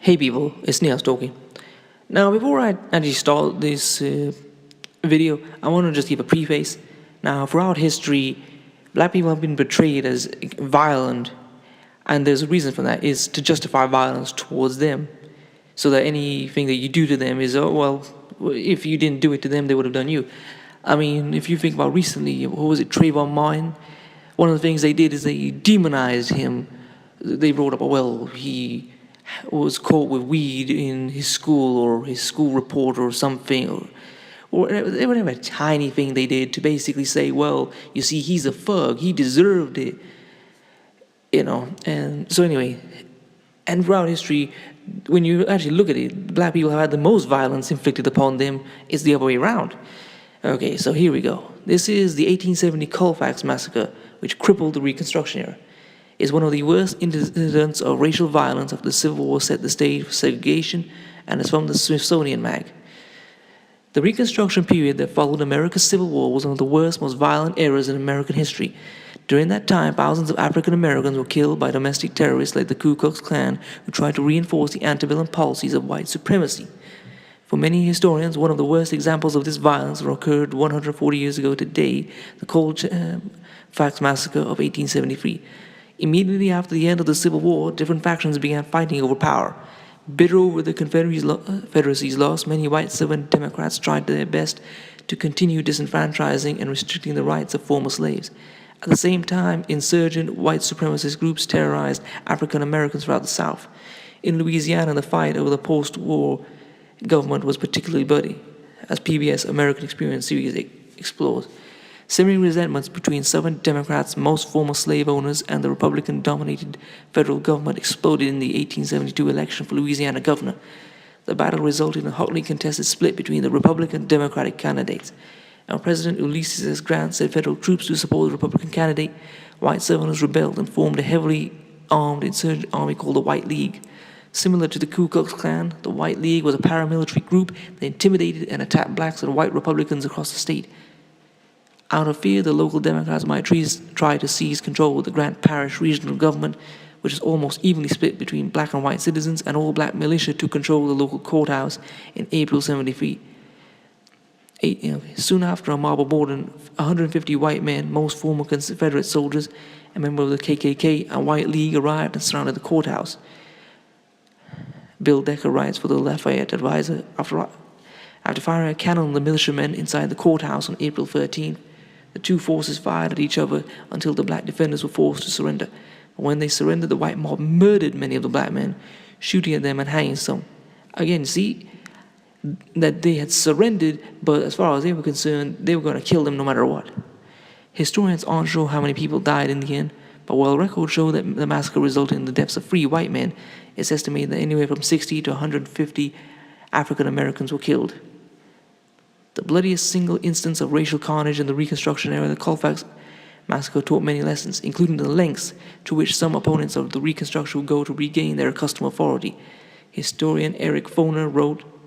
Hey people, it's Neil talking. Now, before I actually start this video, I want to just give a preface. Now, throughout history, black people have been portrayed as violent, and there's a reason for that, is to justify violence towards them. So that anything that you do to them is, oh, well, if you didn't do it to them, they would have done you. I mean, if you think about recently, what was it, Trayvon Martin? One of the things they did is they demonized him. They wrote up, well, he was caught with weed in his school or his school report or something, or whatever tiny thing they did to basically say, well, you see, he's a thug, he deserved it, you know. And so anyway, and throughout history, when you actually look at it, black people have had the most violence inflicted upon them. It's the other way around. Okay, so here we go. This is the 1870 Colfax Massacre, which crippled the Reconstruction era. Is one of the worst incidents of racial violence of the Civil War, set the stage for segregation, and is from the Smithsonian Mag. The Reconstruction period that followed America's Civil War was one of the worst, most violent eras in American history. During that time, thousands of African Americans were killed by domestic terrorists like the Ku Klux Klan, who tried to reinforce the antebellum policies of white supremacy. For many historians, one of the worst examples of this violence occurred 140 years ago today, the Colfax Massacre of 1873. Immediately after the end of the Civil War, different factions began fighting over power. Bitter over the Confederacy's loss, many white Southern Democrats tried their best to continue disenfranchising and restricting the rights of former slaves. At the same time, insurgent white supremacist groups terrorized African Americans throughout the South. In Louisiana, the fight over the post-war government was particularly bloody, as PBS American Experience series explores. Simmering resentments between Southern Democrats, most former slave owners, and the Republican-dominated federal government exploded in the 1872 election for Louisiana governor. The battle resulted in a hotly contested split between the Republican and Democratic candidates. And President Ulysses S. Grant sent federal troops to support the Republican candidate. White Southerners rebelled and formed a heavily armed insurgent army called the White League. Similar to the Ku Klux Klan, the White League was a paramilitary group that intimidated and attacked blacks and white Republicans across the state. Out of fear, the local Democrats might try to seize control of the Grant Parish regional government, which is almost evenly split between black and white citizens, and all black militia to control the local courthouse in April 73. Soon after, a mob of more than 150 white men, most former Confederate soldiers, and members of the KKK and White League arrived and surrounded the courthouse. Bill Decker writes for the Lafayette Advisor, after firing a cannon on the militiamen inside the courthouse on April 13th, the two forces fired at each other until the black defenders were forced to surrender. But when they surrendered, the white mob murdered many of the black men, shooting at them and hanging some. Again, see that they had surrendered, but as far as they were concerned, they were going to kill them no matter what. Historians aren't sure how many people died in the end, but while records show that the massacre resulted in the deaths of 3 white men, it's estimated that anywhere from 60 to 150 African Americans were killed. The bloodiest single instance of racial carnage in the Reconstruction era, the Colfax Massacre taught many lessons, including the lengths to which some opponents of the Reconstruction would go to regain their accustomed authority. Historian Eric Foner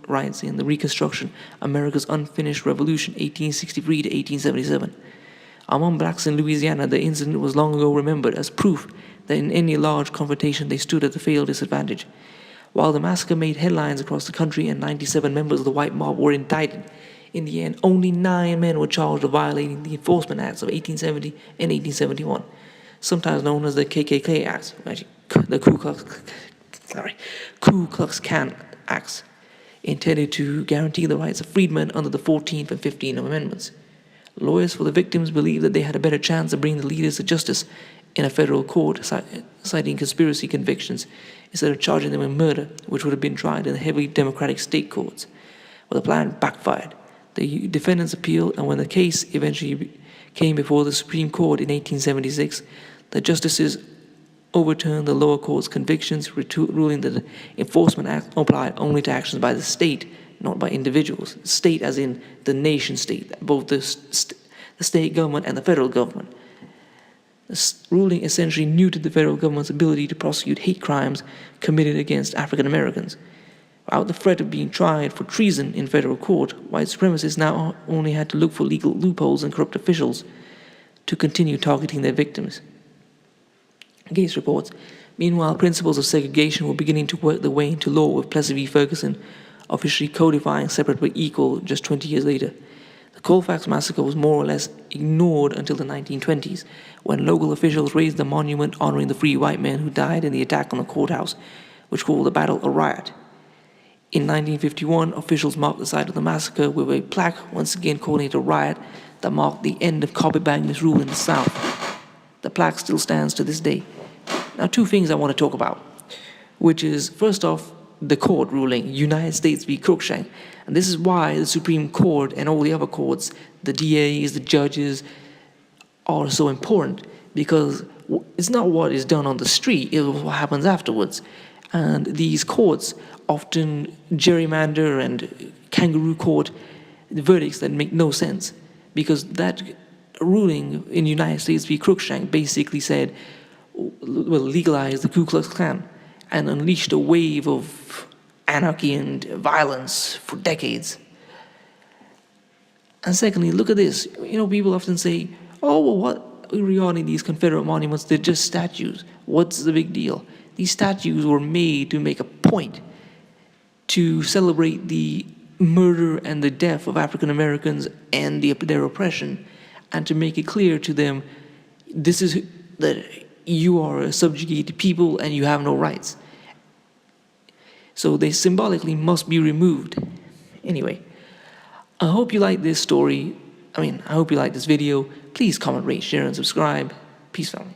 writes in The Reconstruction, America's Unfinished Revolution, 1863 to 1877. Among blacks in Louisiana, the incident was long ago remembered as proof that in any large confrontation they stood at a fatal disadvantage. While the massacre made headlines across the country and 97 members of the white mob were indicted, in the end, only 9 men were charged of violating the Enforcement Acts of 1870 and 1871, sometimes known as the KKK Acts, actually the Ku Klux Klan Acts, intended to guarantee the rights of freedmen under the 14th and 15th Amendments. Lawyers for the victims believed that they had a better chance of bringing the leaders to justice in a federal court, citing conspiracy convictions, instead of charging them with murder, which would have been tried in the heavily Democratic state courts. Well, the plan backfired. The defendants appealed, and when the case eventually came before the Supreme Court in 1876, the justices overturned the lower court's convictions, ruling that the Enforcement Act applied only to actions by the state, not by individuals. State as in the nation state, both the state government and the federal government. The ruling essentially neutered the federal government's ability to prosecute hate crimes committed against African Americans. Without the threat of being tried for treason in federal court, white supremacists now only had to look for legal loopholes and corrupt officials to continue targeting their victims. Gates reports, Meanwhile, principles of segregation were beginning to work their way into law, with Plessy v. Ferguson officially codifying separate but equal just 20 years later. The Colfax massacre was more or less ignored until the 1920s, when local officials raised a monument honoring the free white men who died in the attack on the courthouse, which called the battle a riot. In 1951, officials marked the site of the massacre with a plaque, once again calling it a riot, that marked the end of carpetbag misrule in the South. The plaque still stands to this day. Now, two things I want to talk about, which is, first off, the court ruling, United States v. Cruikshank. And this is why the Supreme Court and all the other courts, the DAs, the judges, are so important, because it's not what is done on the street, it's what happens afterwards. And these courts often gerrymander and kangaroo court the verdicts that make no sense, because that ruling in United States v. Cruikshank basically said, well, legalized the Ku Klux Klan and unleashed a wave of anarchy and violence for decades. And secondly, look at this. You know, people often say, oh, well, what regarding these Confederate monuments, they're just statues. What's the big deal? These statues were made to make a point, to celebrate the murder and the death of African Americans and their oppression, and to make it clear to them, this is that you are a subjugated people and you have no rights. So they symbolically must be removed. Anyway, I hope you like this story. I hope you like this video. Please comment, rate, share, and subscribe. Peace, family.